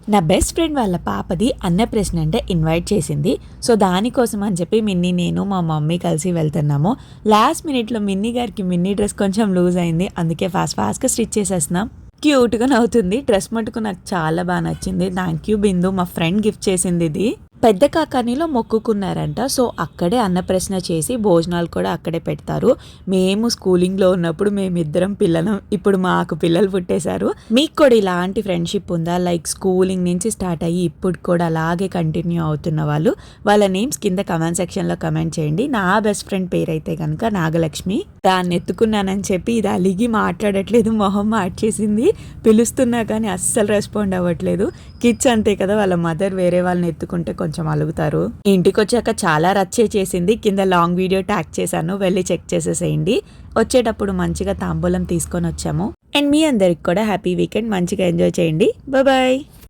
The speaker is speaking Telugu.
నా బెస్ట్ ఫ్రెండ్ వాళ్ళ పాపది అన్నప్రాసన అంటే ఇన్వైట్ చేసింది. సో దానికోసం అని చెప్పి మిన్నీ, నేను, మా మమ్మీ కలిసి వెళ్తున్నాము. లాస్ట్ మినిట్లో మిన్నీ గారికి మిన్నీ డ్రెస్ కొంచెం లూజ్ అయింది. అందుకే ఫాస్ట్గా స్టిచ్ చేసేస్తున్నాం. క్యూట్గా నవ్వుతుంది. డ్రెస్ మటుకు నాకు చాలా బాగా నచ్చింది. థ్యాంక్ యూ బిందు, మా ఫ్రెండ్ గిఫ్ట్ చేసింది ఇది. పెద్ద కాకానిలో మొక్కుకున్నారంట. సో అక్కడే అన్నప్రాసన చేసి భోజనాలు కూడా అక్కడే పెడతారు. మేము స్కూలింగ్లో ఉన్నప్పుడు మేమిద్దరం పిల్లలం, ఇప్పుడు మాకు పిల్లలు పుట్టేశారు. మీకు కూడా ఇలాంటి ఫ్రెండ్షిప్ ఉందా? లైక్ స్కూలింగ్ నుంచి స్టార్ట్ అయ్యి ఇప్పుడు కూడా అలాగే కంటిన్యూ అవుతున్న వాళ్ళు, వాళ్ళ నేమ్స్ కింద కమెంట్ సెక్షన్లో కమెంట్ చేయండి. నా బెస్ట్ ఫ్రెండ్ పేరు అయితే కనుక నాగలక్ష్మి. దాన్ని ఎత్తుకున్నానని చెప్పి ఇది అలిగి మాట్లాడట్లేదు, మొహం మార్చేసింది. పిలుస్తున్నా కానీ అస్సలు రెస్పాండ్ అవ్వట్లేదు. కిడ్స్ అంతే కదా, వాళ్ళ మదర్ వేరే వాళ్ళని ఎత్తుకుంటే కొంచెం అలుగుతారు. ఇంటికి వచ్చాక చాలా రచ్చే చేసింది. కింద లాంగ్ వీడియో ట్యాగ్ చేశాను, వెళ్ళి చెక్ చేసేసేయండి. వచ్చేటప్పుడు మంచిగా తాంబూలం తీసుకొని వచ్చాము. అండ్ మీ అందరికి కూడా హ్యాపీ వీకెండ్, మంచిగా ఎంజాయ్ చేయండి. బాయ్.